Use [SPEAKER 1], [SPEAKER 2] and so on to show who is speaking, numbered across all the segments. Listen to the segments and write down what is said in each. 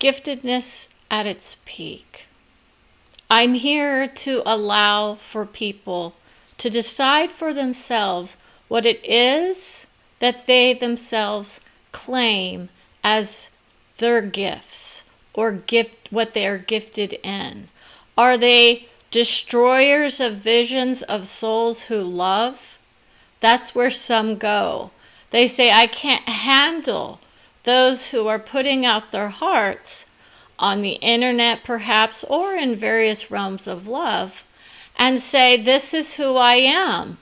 [SPEAKER 1] giftedness at its peak. I'm here to allow for people to decide for themselves what it is that they themselves claim as their gifts or gift, what they are gifted in. Are they destroyers of visions of souls who love? That's where some go. They say, I can't handle those who are putting out their hearts on the internet perhaps, or in various realms of love, and say, this is who I am.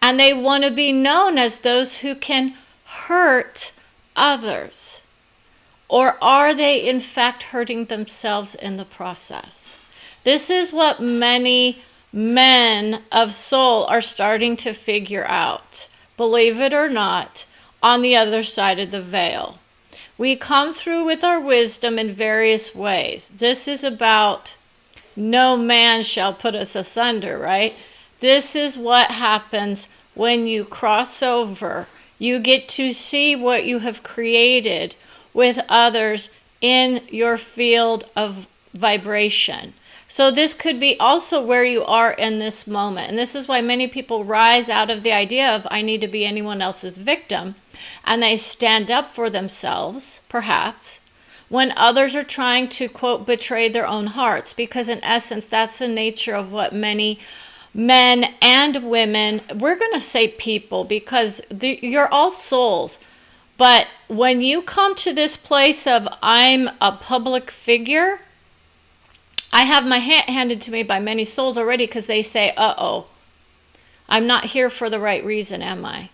[SPEAKER 1] And they want to be known as those who can hurt others. Or are they in fact hurting themselves in the process? This is what many men of soul are starting to figure out, believe it or not, on the other side of the veil. We come through with our wisdom in various ways. This is about no man shall put us asunder, right? This is what happens when you cross over. You get to see what you have created with others in your field of vibration. So this could be also where you are in this moment. And this is why many people rise out of the idea of I need to be anyone else's victim. And they stand up for themselves, perhaps, when others are trying to, quote, betray their own hearts. Because in essence, that's the nature of what many men and women, we're going to say people, because you're all souls. But when you come to this place of I'm a public figure, I have my hand handed to me by many souls already because they say, uh-oh, I'm not here for the right reason, am I?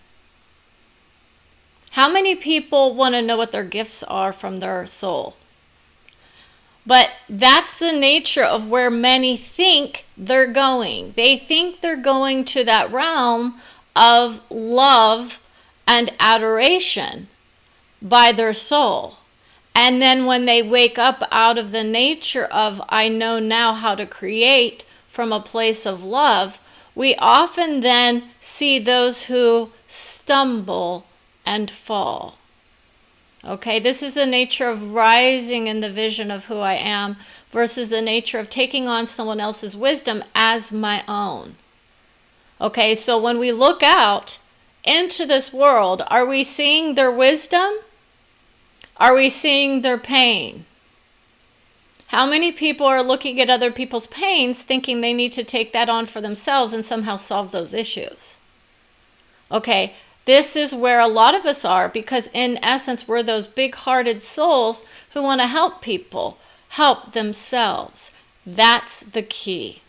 [SPEAKER 1] How many people want to know what their gifts are from their soul? But that's the nature of where many think they're going. They think they're going to that realm of love and adoration by their soul. And then when they wake up out of the nature of, I know now how to create from a place of love, we often then see those who stumble and fall. Okay, this is the nature of rising in the vision of who I am versus the nature of taking on someone else's wisdom as my own. Okay, so when we look out into this world, are we seeing their wisdom? Are we seeing their pain? How many people are looking at other people's pains thinking they need to take that on for themselves and somehow solve those issues? Okay, this is where a lot of us are, because in essence, we're those big-hearted souls who want to help people, help themselves. That's the key.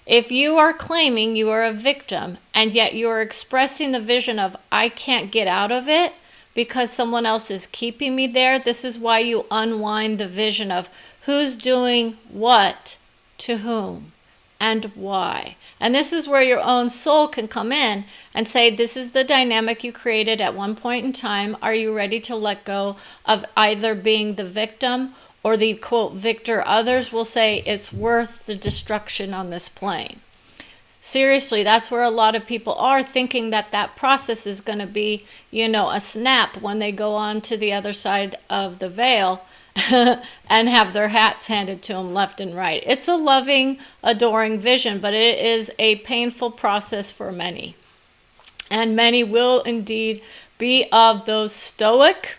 [SPEAKER 1] If you are claiming you are a victim, and yet you are expressing the vision of, I can't get out of it because someone else is keeping me there, this is why you unwind the vision of who's doing what to whom and why. And this is where your own soul can come in and say, this is the dynamic you created at one point in time. Are you ready to let go of either being the victim or the, quote, victor? Others will say it's worth the destruction on this plane. Seriously, that's where a lot of people are, thinking that that process is going to be, a snap when they go on to the other side of the veil and have their hats handed to them left and right. It's a loving, adoring vision, but it is a painful process for many. And many will indeed be of those stoic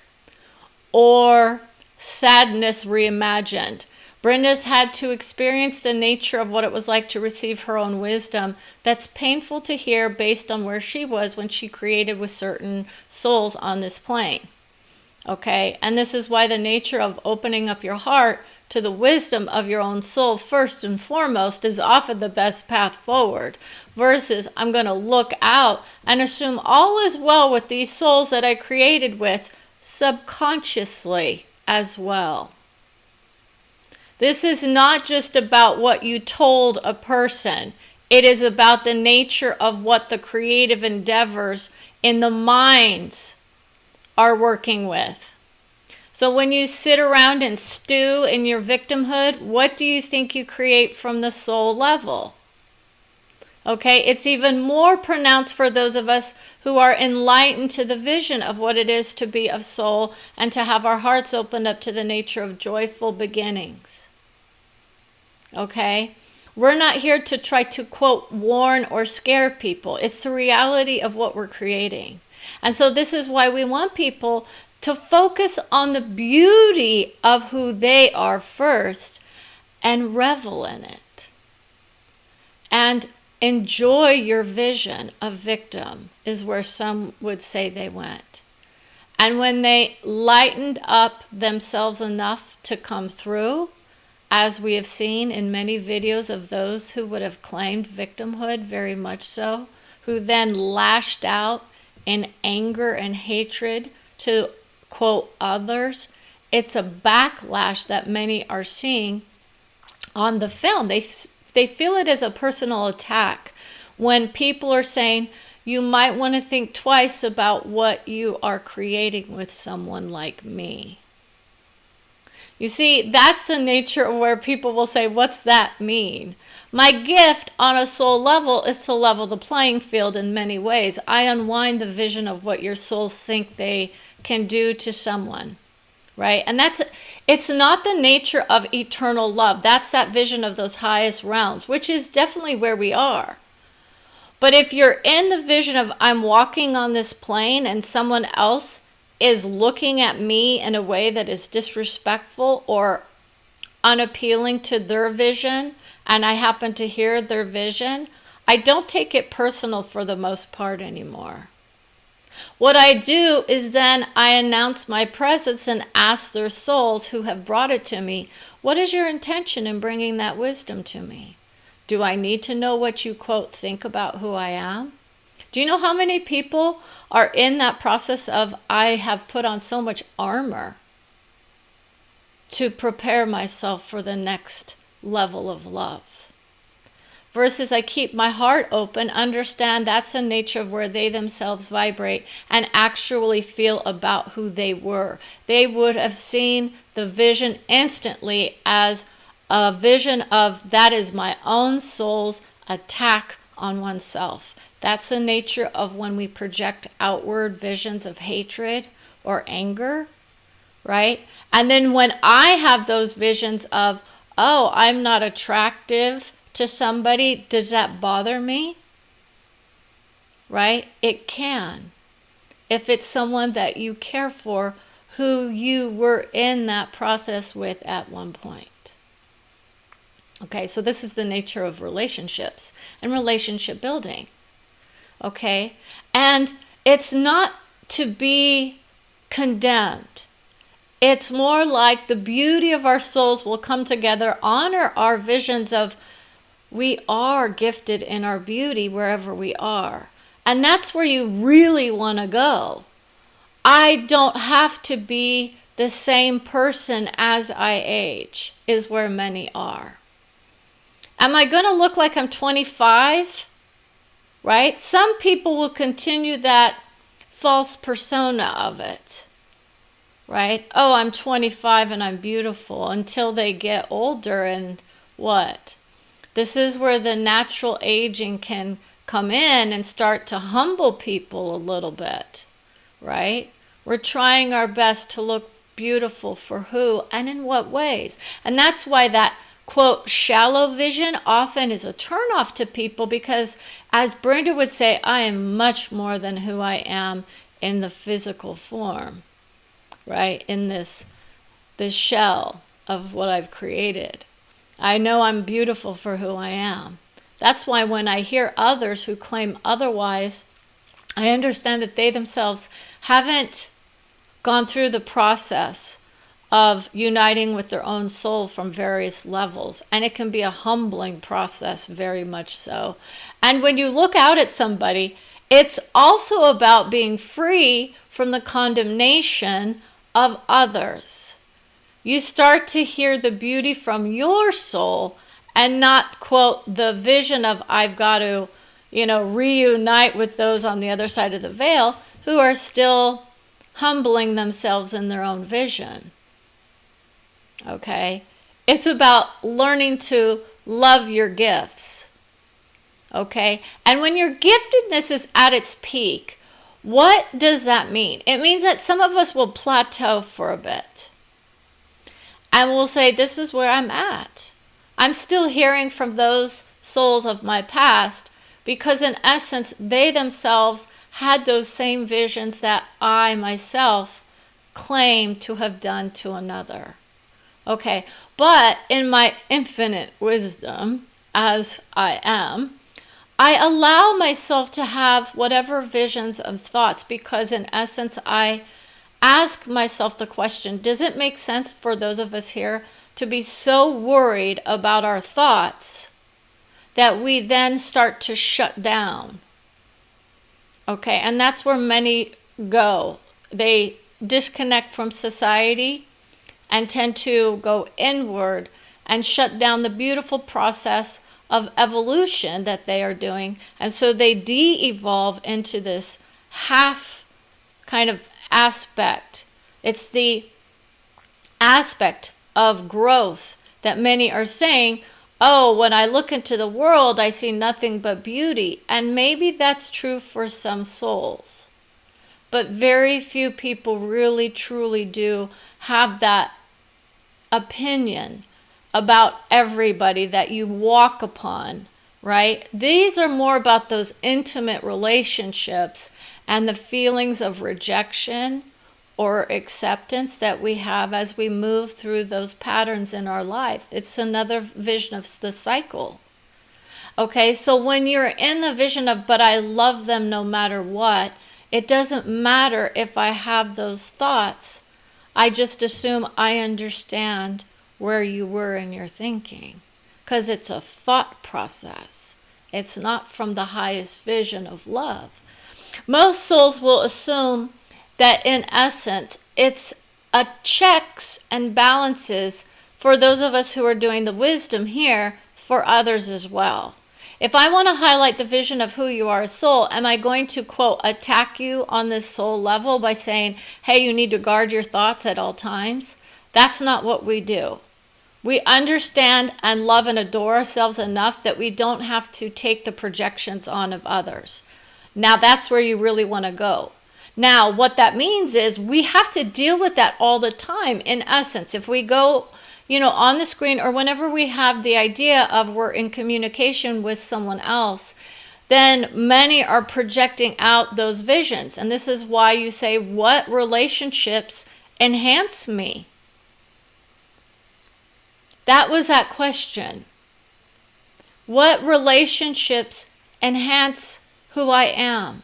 [SPEAKER 1] or sadness reimagined. Brenda's had to experience the nature of what it was like to receive her own wisdom. That's painful to hear based on where she was when she created with certain souls on this plane. Okay, and this is why the nature of opening up your heart to the wisdom of your own soul first and foremost is often the best path forward, versus I'm going to look out and assume all is well with these souls that I created with subconsciously as well. This is not just about what you told a person. It is about the nature of what the creative endeavors in the minds are working with. So when you sit around and stew in your victimhood, what do you think you create from the soul level? Okay, it's even more pronounced for those of us who are enlightened to the vision of what it is to be of soul and to have our hearts opened up to the nature of joyful beginnings. Okay? We're not here to try to, quote, warn or scare people. It's the reality of what we're creating. And so this is why we want people to focus on the beauty of who they are first and revel in it. And enjoy your vision of victim is where some would say they went. And when they lightened up themselves enough to come through, as we have seen in many videos of those who would have claimed victimhood, very much so, who then lashed out in anger and hatred to, quote, others, it's a backlash that many are seeing on the film. They feel it as a personal attack when people are saying, you might want to think twice about what you are creating with someone like me. You see, that's the nature of where people will say, what's that mean? My gift on a soul level is to level the playing field in many ways. I unwind the vision of what your souls think they can do to someone, right? And it's not the nature of eternal love. That's that vision of those highest realms, which is definitely where we are. But if you're in the vision of I'm walking on this plane and someone else is looking at me in a way that is disrespectful or unappealing to their vision, and I happen to hear their vision, I don't take it personal for the most part anymore. What I do is then I announce my presence and ask their souls who have brought it to me, what is your intention in bringing that wisdom to me? Do I need to know what you, quote, think about who I am? Do you know how many people are in that process of I have put on so much armor to prepare myself for the next level of love? Versus I keep my heart open, understand that's the nature of where they themselves vibrate and actually feel about who they were. They would have seen the vision instantly as a vision of that is my own soul's attack on oneself. That's the nature of when we project outward visions of hatred or anger, right? And then when I have those visions of, oh, I'm not attractive to somebody, does that bother me? Right? It can. If it's someone that you care for, who you were in that process with at one point. Okay, so this is the nature of relationships and relationship building. Okay, and it's not to be condemned. It's more like the beauty of our souls will come together, honor our visions of we are gifted in our beauty wherever we are. And that's where you really want to go. I don't have to be the same person as I age, is where many are. Am I going to look like I'm 25? Right? Some people will continue that false persona of it. Right? Oh, I'm 25 and I'm beautiful until they get older and what? This is where the natural aging can come in and start to humble people a little bit. Right? We're trying our best to look beautiful for who and in what ways. And that's why that, quote, shallow vision often is a turnoff to people because, as Brenda would say, I am much more than who I am in the physical form, right? In this shell of what I've created. I know I'm beautiful for who I am. That's why when I hear others who claim otherwise, I understand that they themselves haven't gone through the process of uniting with their own soul from various levels. And it can be a humbling process, very much so. And when you look out at somebody, it's also about being free from the condemnation of others. You start to hear the beauty from your soul and not, quote, the vision of I've got to, reunite with those on the other side of the veil who are still humbling themselves in their own vision. Okay? It's about learning to love your gifts. Okay? And when your giftedness is at its peak, What does that mean? It means that some of us will plateau for a bit. And we'll say, this is where I'm at. I'm still hearing from those souls of my past because in essence, they themselves had those same visions that I myself claim to have done to another. Okay, but in my infinite wisdom, as I am, I allow myself to have whatever visions and thoughts because in essence, I ask myself the question, does it make sense for those of us here to be so worried about our thoughts that we then start to shut down? Okay, and that's where many go. They disconnect from society and tend to go inward and shut down the beautiful process of evolution that they are doing. And so they de-evolve into this half kind of aspect. It's the aspect of growth that many are saying, oh, when I look into the world, I see nothing but beauty. And maybe that's true for some souls. But very few people really, truly do have that opinion about everybody that you walk upon, right? These are more about those intimate relationships and the feelings of rejection or acceptance that we have as we move through those patterns in our life. It's another vision of the cycle. Okay, so when you're in the vision of, but I love them no matter what, it doesn't matter if I have those thoughts. I just assume I understand where you were in your thinking, because it's a thought process. It's not from the highest vision of love. Most souls will assume that in essence, it's a checks and balances for those of us who are doing the wisdom here for others as well. If I want to highlight the vision of who you are as soul, am I going to, quote, attack you on this soul level by saying, hey, you need to guard your thoughts at all times? That's not what we do. We understand and love and adore ourselves enough that we don't have to take the projections on of others. Now, that's where you really want to go. Now, what that means is we have to deal with that all the time. In essence, if we go, on the screen or whenever we have the idea of we're in communication with someone else, then many are projecting out those visions. And this is why you say, what relationships enhance me? That was that question. What relationships enhance who I am?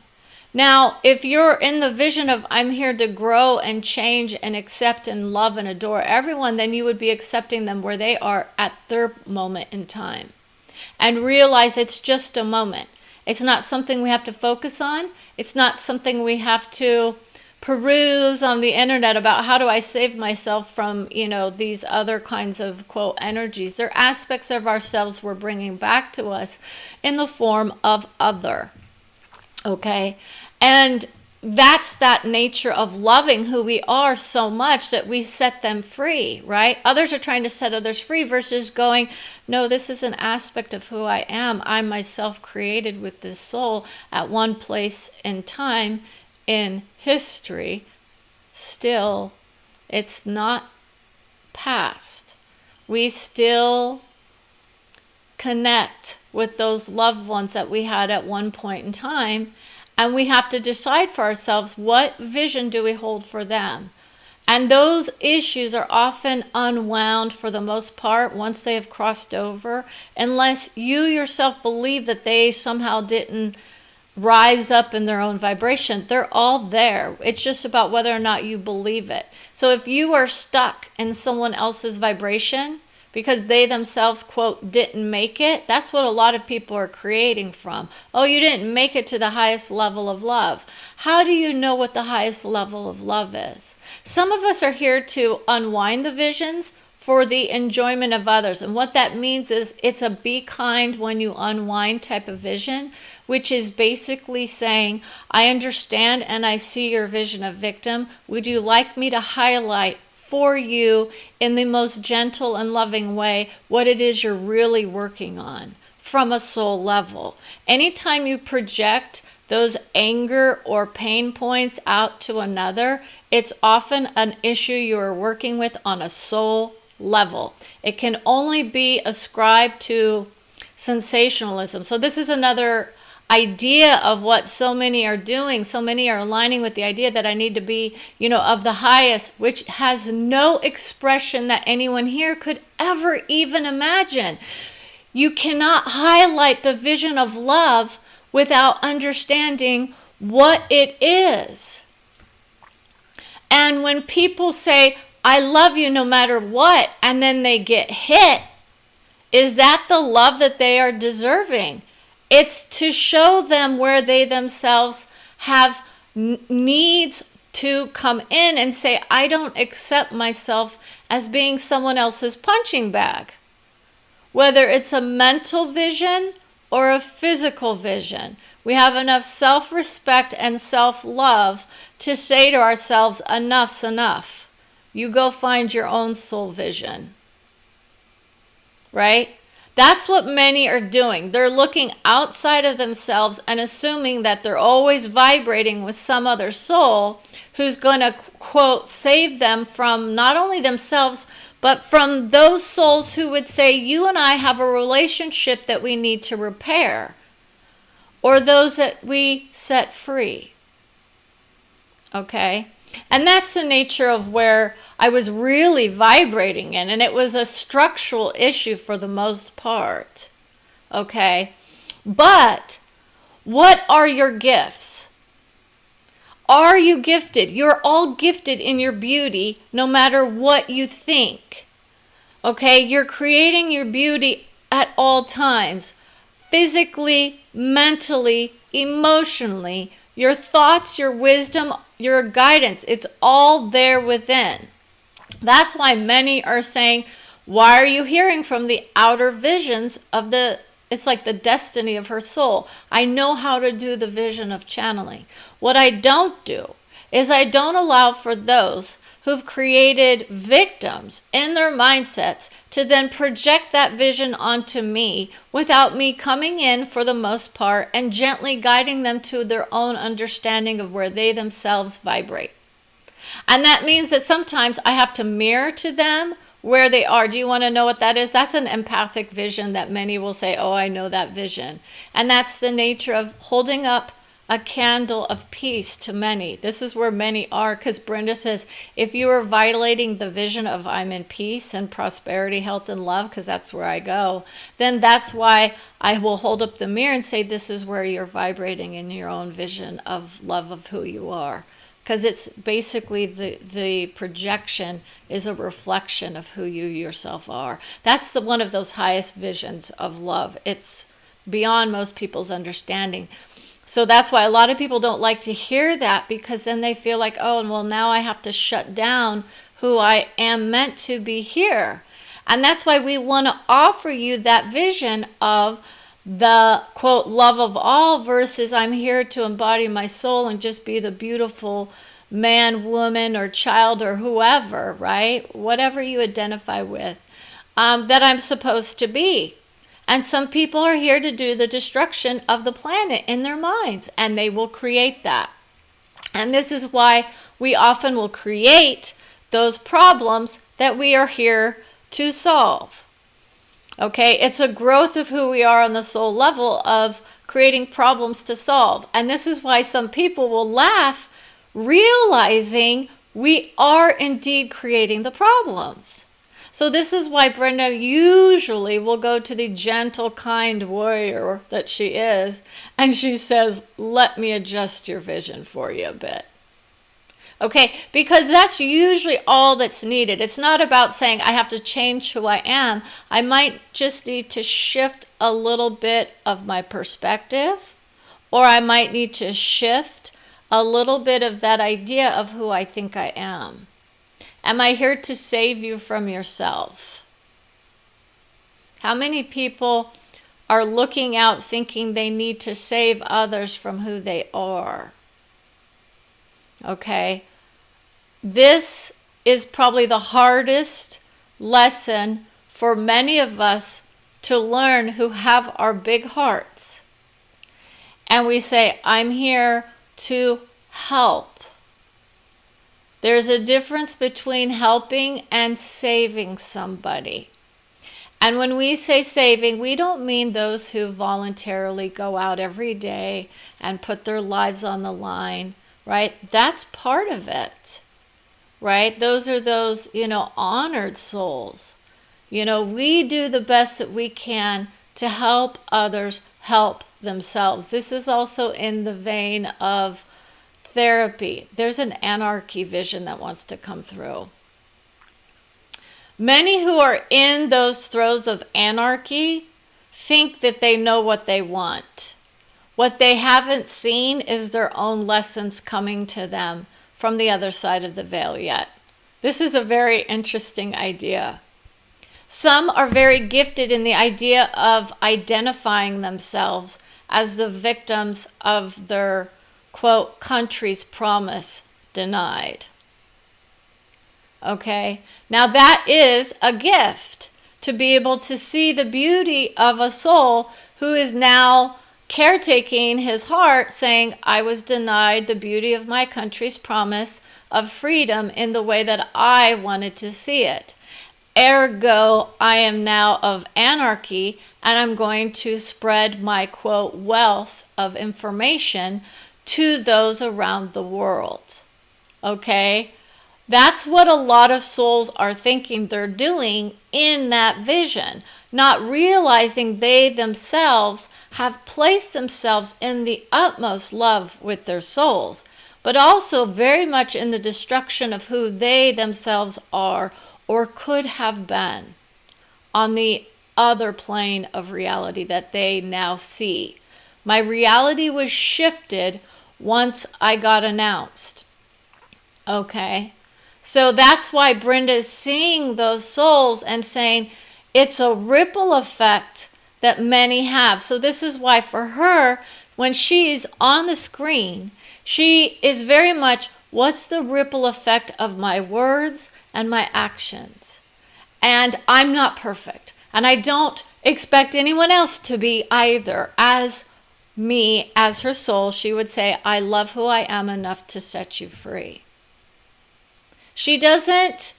[SPEAKER 1] Now, if you're in the vision of I'm here to grow and change and accept and love and adore everyone, then you would be accepting them where they are at their moment in time. And realize it's just a moment. It's not something we have to focus on. It's not something we have to peruse on the internet about how do I save myself from, these other kinds of, quote, energies. They're aspects of ourselves we're bringing back to us in the form of other. Okay? And that's that nature of loving who we are so much that we set them free, right? Others are trying to set others free versus going, no, this is an aspect of who I am. I myself created with this soul at one place in time in history. Still, it's not past. We still connect with those loved ones that we had at one point in time. And we have to decide for ourselves, what vision do we hold for them? And those issues are often unwound for the most part once they have crossed over, unless you yourself believe that they somehow didn't rise up in their own vibration. They're all there. It's just about whether or not you believe it. So if you are stuck in someone else's vibration because they themselves, quote, didn't make it, that's what a lot of people are creating from. Oh, you didn't make it to the highest level of love. How do you know what the highest level of love is? Some of us are here to unwind the visions for the enjoyment of others. And what that means is it's a be kind when you unwind type of vision, which is basically saying, I understand and I see your vision of victim. Would you like me to highlight for you in the most gentle and loving way what it is you're really working on from a soul level? Anytime you project those anger or pain points out to another, it's often an issue you are working with on a soul level. It can only be ascribed to sensationalism. So this is another idea of what so many are doing. So many are aligning with the idea that I need to be, of the highest, which has no expression that anyone here could ever even imagine. You cannot highlight the vision of love without understanding what it is. And when people say, I love you no matter what, and then they get hit, is that the love that they are deserving? It's to show them where they themselves have needs to come in and say, I don't accept myself as being someone else's punching bag. Whether it's a mental vision or a physical vision, we have enough self-respect and self-love to say to ourselves, enough's enough. You go find your own soul vision. Right? That's what many are doing. They're looking outside of themselves and assuming that they're always vibrating with some other soul who's going to, quote, save them from not only themselves, but from those souls who would say, you and I have a relationship that we need to repair, or those that we set free. Okay? And that's the nature of where I was really vibrating in. And it was a structural issue for the most part. Okay? But what are your gifts? Are you gifted? You're all gifted in your beauty no matter what you think. Okay? You're creating your beauty at all times. Physically, mentally, emotionally, your thoughts, your wisdom, your guidance, it's all there within. That's why many are saying, why are you hearing from the outer visions of it's like the destiny of her soul. I know how to do the vision of channeling. What I don't do is I don't allow for those who've created victims in their mindsets to then project that vision onto me without me coming in for the most part and gently guiding them to their own understanding of where they themselves vibrate. And that means that sometimes I have to mirror to them where they are. Do you want to know what that is? That's an empathic vision that many will say, oh, I know that vision. And that's the nature of holding up a candle of peace to many. This is where many are, because Brenda says, if you are violating the vision of I'm in peace and prosperity, health, and love, because that's where I go, then that's why I will hold up the mirror and say, this is where you're vibrating in your own vision of love of who you are. Because it's basically the projection is a reflection of who you yourself are. That's one of those highest visions of love. It's beyond most people's understanding. So that's why a lot of people don't like to hear that, because then they feel like, oh, well, now I have to shut down who I am meant to be here. And that's why we want to offer you that vision of the, quote, love of all versus I'm here to embody my soul and just be the beautiful man, woman, or child, or whoever, right? Whatever you identify with, that I'm supposed to be. And some people are here to do the destruction of the planet in their minds, and they will create that. And this is why we often will create those problems that we are here to solve. Okay, it's a growth of who we are on the soul level of creating problems to solve. And this is why some people will laugh, realizing we are indeed creating the problems. So this is why Brenda usually will go to the gentle, kind warrior that she is, and she says, let me adjust your vision for you a bit. Okay, because that's usually all that's needed. It's not about saying I have to change who I am. I might just need to shift a little bit of my perspective, or I might need to shift a little bit of that idea of who I think I am. Am I here to save you from yourself? How many people are looking out thinking they need to save others from who they are? Okay. This is probably the hardest lesson for many of us to learn who have our big hearts. and we say, I'm here to help. There's a difference between helping and saving somebody. And when we say saving, we don't mean those who voluntarily go out every day and put their lives on the line, right? That's part of it, right? Those are those, honored souls. We do the best that we can to help others help themselves. This is also in the vein of therapy. There's an anarchy vision that wants to come through. Many who are in those throes of anarchy think that they know what they want. What they haven't seen is their own lessons coming to them from the other side of the veil yet. This is a very interesting idea. Some are very gifted in the idea of identifying themselves as the victims of their, quote, country's promise denied. Okay, now that is a gift, to be able to see the beauty of a soul who is now caretaking his heart, saying, I was denied the beauty of my country's promise of freedom in the way that I wanted to see it. Ergo, I am now of anarchy, and I'm going to spread my, quote, wealth of information to those around the world. Okay? That's what a lot of souls are thinking they're doing in that vision, not realizing they themselves have placed themselves in the utmost love with their souls, but also very much in the destruction of who they themselves are or could have been on the other plane of reality that they now see. My reality was shifted once I got announced. Okay? So that's why Brenda is seeing those souls and saying it's a ripple effect that many have. So this is why for her, when she's on the screen, she is very much, what's the ripple effect of my words and my actions? And I'm not perfect. And I don't expect anyone else to be either. As me, as her soul, she would say, I love who I am enough to set you free. She doesn't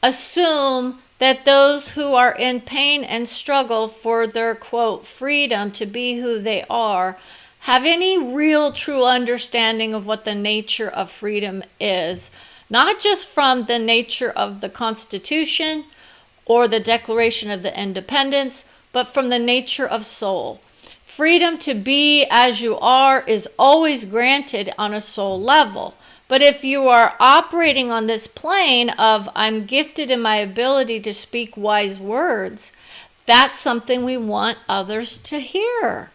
[SPEAKER 1] assume that those who are in pain and struggle for their, quote, freedom to be who they are have any real true understanding of what the nature of freedom is, not just from the nature of the Constitution or the Declaration of the Independence, but from the nature of soul. Freedom to be as you are is always granted on a soul level. But if you are operating on this plane of I'm gifted in my ability to speak wise words, that's something we want others to hear.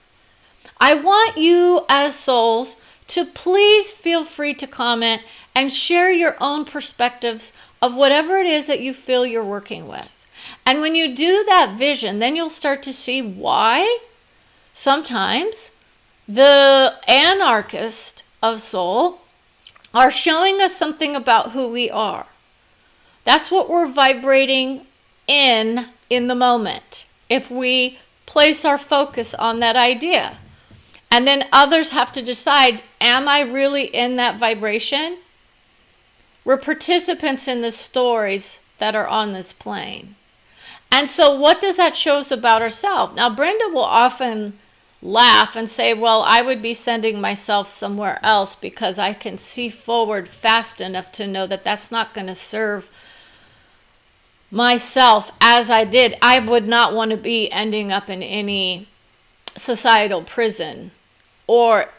[SPEAKER 1] I want you as souls to please feel free to comment and share your own perspectives of whatever it is that you feel you're working with. And when you do that vision, then you'll start to see why sometimes the anarchist of soul are showing us something about who we are. That's what we're vibrating in the moment, if we place our focus on that idea. And then others have to decide, am I really in that vibration? We're participants in the stories that are on this plane. And so what does that show us about ourselves? Now, Brenda will often laugh and say, well, I would be sending myself somewhere else because I can see forward fast enough to know that that's not going to serve myself as I did. I would not want to be ending up in any societal prison or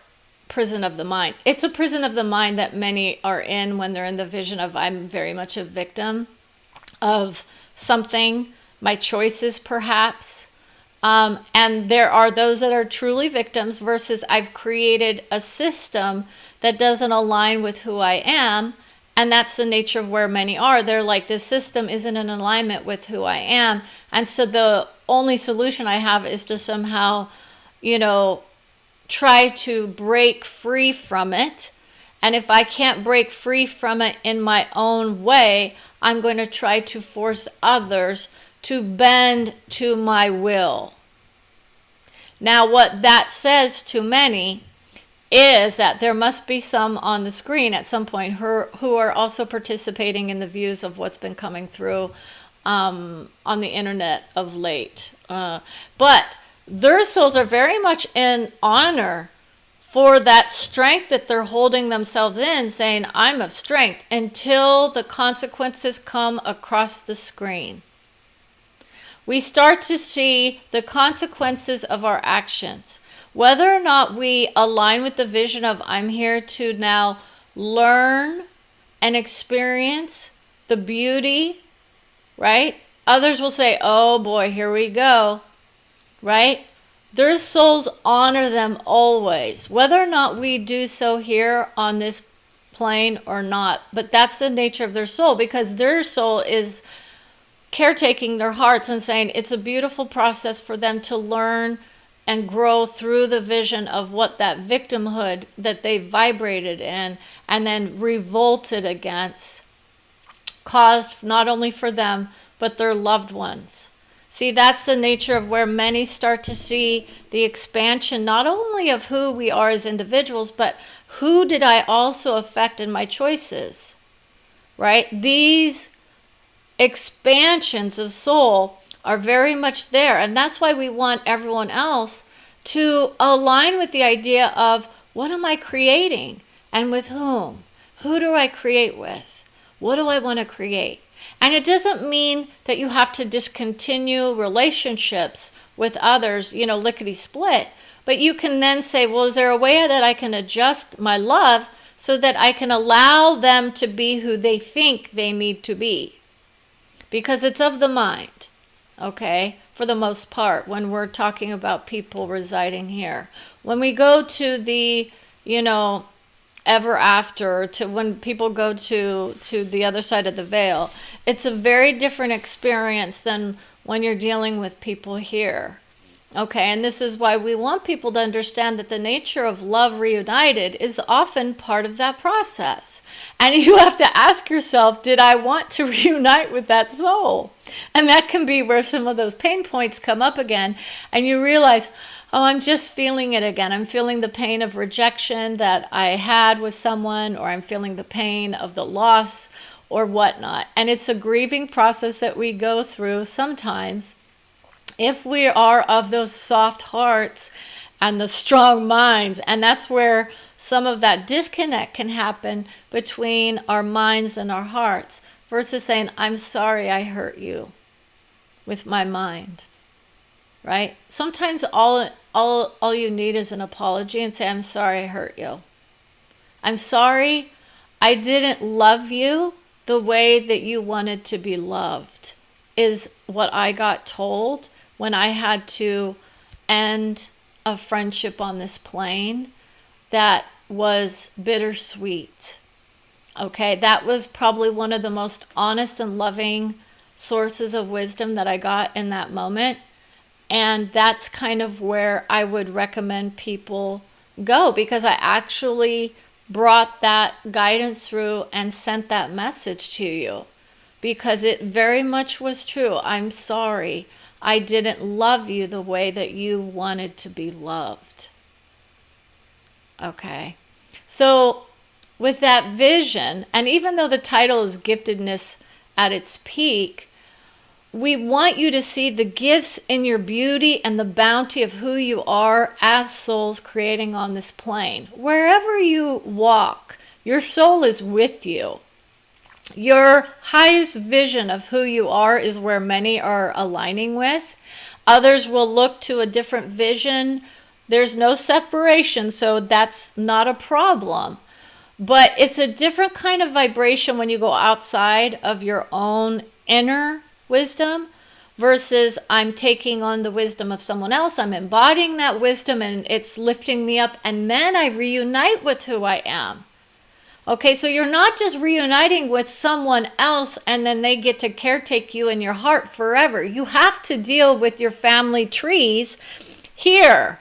[SPEAKER 1] prison of the mind. It's a prison of the mind that many are in when they're in the vision of I'm very much a victim of something, my choices perhaps. And there are those that are truly victims versus I've created a system that doesn't align with who I am. And that's the nature of where many are. They're like, this system isn't in alignment with who I am. And so the only solution I have is to somehow, try to break free from it. And if I can't break free from it in my own way, I'm going to try to force others to bend to my will. Now, what that says to many is that there must be some on the screen at some point who are also participating in the views of what's been coming through on the internet of late. But their souls are very much in honor for that strength that they're holding themselves in, saying, I'm of strength, until the consequences come across the screen. We start to see the consequences of our actions. Whether or not we align with the vision of I'm here to now learn and experience the beauty, right? Others will say, oh boy, here we go, right? Their souls honor them always, whether or not we do so here on this plane or not. But that's the nature of their soul, because their soul is caretaking their hearts and saying it's a beautiful process for them to learn and grow through the vision of what that victimhood that they vibrated in and then revolted against caused not only for them, but their loved ones. See, that's the nature of where many start to see the expansion, not only of who we are as individuals, but who did I also affect in my choices, right? These expansions of soul are very much there. And that's why we want everyone else to align with the idea of what am I creating and with whom? Who do I create with? What do I want to create? And it doesn't mean that you have to discontinue relationships with others, lickety split. But you can then say, well, is there a way that I can adjust my love so that I can allow them to be who they think they need to be? Because it's of the mind, okay, for the most part, when we're talking about people residing here. When we go to the, ever after, to when people go to the other side of the veil, it's a very different experience than when you're dealing with people here. Okay, and this is why we want people to understand that the nature of love reunited is often part of that process. And you have to ask yourself, did I want to reunite with that soul? And that can be where some of those pain points come up again, and you realize, oh, I'm just feeling it again. I'm feeling the pain of rejection that I had with someone, or I'm feeling the pain of the loss or whatnot. And it's a grieving process that we go through sometimes if we are of those soft hearts and the strong minds. And that's where some of that disconnect can happen between our minds and our hearts, versus saying, I'm sorry I hurt you with my mind, right? Sometimes all you need is an apology and say, I'm sorry I hurt you. I'm sorry I didn't love you the way that you wanted to be loved, is what I got told when I had to end a friendship on this plane that was bittersweet. Okay, that was probably one of the most honest and loving sources of wisdom that I got in that moment. And that's kind of where I would recommend people go, because I actually brought that guidance through and sent that message to you, because it very much was true. I'm sorry I didn't love you the way that you wanted to be loved. Okay, so with that vision, and even though the title is Giftedness at its peak, we want you to see the gifts in your beauty and the bounty of who you are as souls creating on this plane. Wherever you walk, your soul is with you. Your highest vision of who you are is where many are aligning with. Others will look to a different vision. There's no separation, so that's not a problem. But it's a different kind of vibration when you go outside of your own inner wisdom versus I'm taking on the wisdom of someone else. I'm embodying that wisdom and it's lifting me up, and then I reunite with who I am. Okay, so you're not just reuniting with someone else and then they get to caretake you in your heart forever. You have to deal with your family trees here.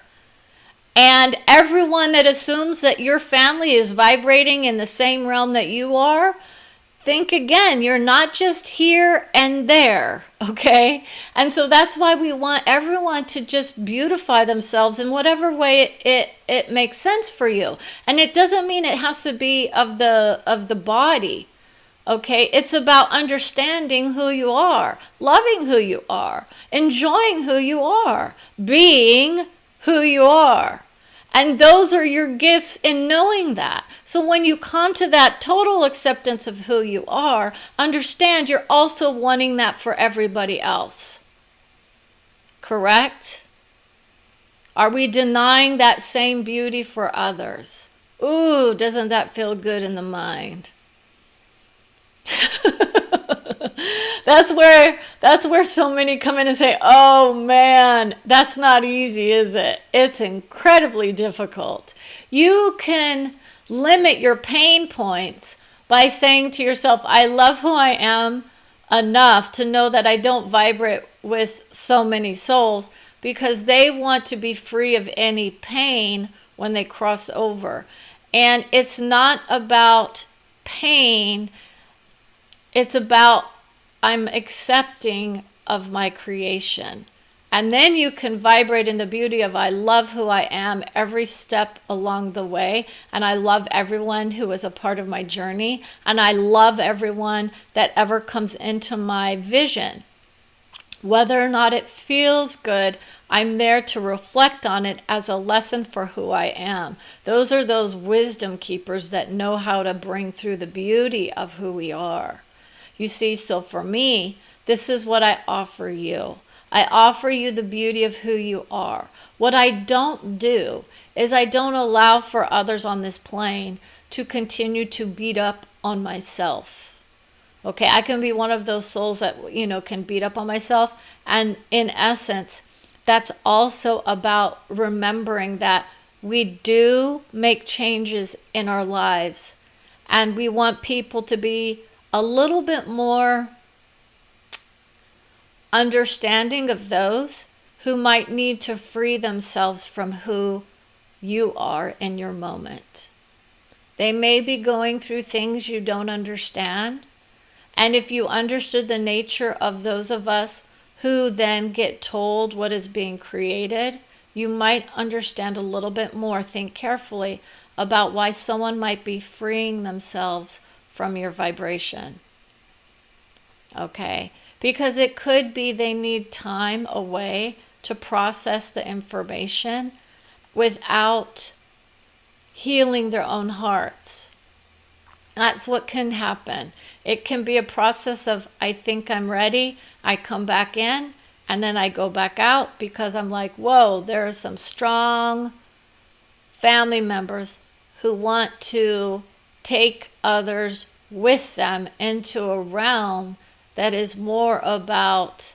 [SPEAKER 1] And everyone that assumes that your family is vibrating in the same realm that you are, think again, you're not just here and there, okay? And so that's why we want everyone to just beautify themselves in whatever way it it makes sense for you. And it doesn't mean it has to be of the body. Okay, it's about understanding who you are, loving who you are, enjoying who you are, being who you are. And those are your gifts in knowing that. So when you come to that total acceptance of who you are, understand you're also wanting that for everybody else. Correct? Are we denying that same beauty for others? Ooh, doesn't that feel good in the mind? That's where so many come in and say, "Oh man, that's not easy, is it? It's incredibly difficult." You can limit your pain points by saying to yourself, "I love who I am enough to know that I don't vibrate with so many souls because they want to be free of any pain when they cross over." And it's not about pain. It's about I'm accepting of my creation. And then you can vibrate in the beauty of I love who I am every step along the way. And I love everyone who is a part of my journey. And I love everyone that ever comes into my vision. Whether or not it feels good, I'm there to reflect on it as a lesson for who I am. Those are those wisdom keepers that know how to bring through the beauty of who we are. You see, so for me, this is what I offer you. I offer you the beauty of who you are. What I don't do is I don't allow for others on this plane to continue to beat up on myself. Okay, I can be one of those souls that, can beat up on myself. And in essence, that's also about remembering that we do make changes in our lives. And we want people to be a little bit more understanding of those who might need to free themselves from who you are in your moment. They may be going through things you don't understand. And if you understood the nature of those of us who then get told what is being created, you might understand a little bit more. Think carefully about why someone might be freeing themselves from your vibration. Okay? Because it could be they need time away to process the information without healing their own hearts. That's what can happen. It can be a process of, I think I'm ready, I come back in, and then I go back out because I'm like, whoa, there are some strong family members who want to take others with them into a realm that is more about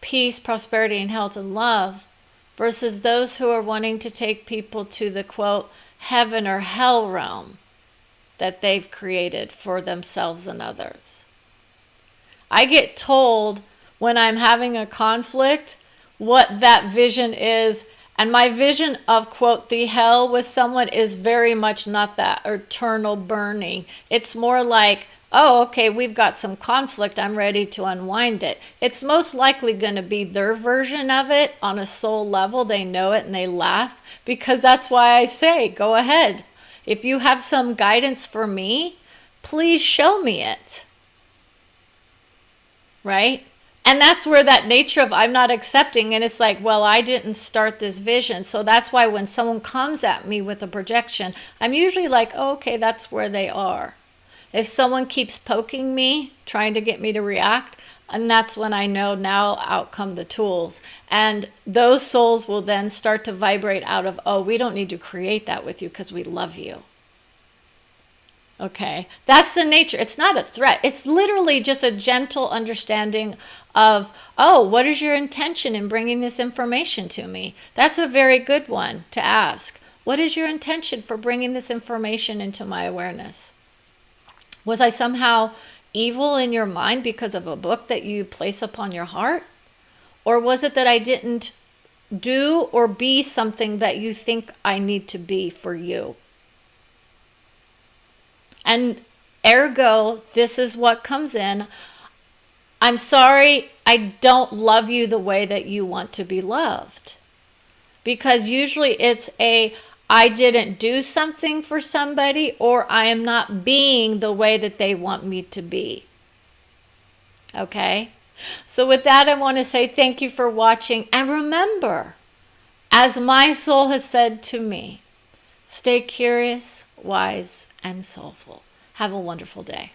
[SPEAKER 1] peace, prosperity, and health and love versus those who are wanting to take people to the, quote, heaven or hell realm that they've created for themselves and others. I get told when I'm having a conflict what that vision is. And my vision of, quote, the hell with someone is very much not that eternal burning. It's more like, oh, okay, we've got some conflict. I'm ready to unwind it. It's most likely going to be their version of it on a soul level. They know it and they laugh because that's why I say, go ahead. If you have some guidance for me, please show me it. Right? And that's where that nature of I'm not accepting, and it's like, well, I didn't start this vision. So that's why when someone comes at me with a projection, I'm usually like, oh, okay, that's where they are. If someone keeps poking me, trying to get me to react, and that's when I know now out come the tools. And those souls will then start to vibrate out of, oh, we don't need to create that with you because we love you. Okay, that's the nature. It's not a threat. It's literally just a gentle understanding of, oh, what is your intention in bringing this information to me? That's a very good one to ask. What is your intention for bringing this information into my awareness? Was I somehow evil in your mind because of a book that you place upon your heart? Or was it that I didn't do or be something that you think I need to be for you? And ergo, this is what comes in. I'm sorry, I don't love you the way that you want to be loved. because usually it's I didn't do something for somebody, or I am not being the way that they want me to be. Okay? So with that, I want to say thank you for watching. And remember, as my soul has said to me, stay curious, wise, and soulful. Have a wonderful day.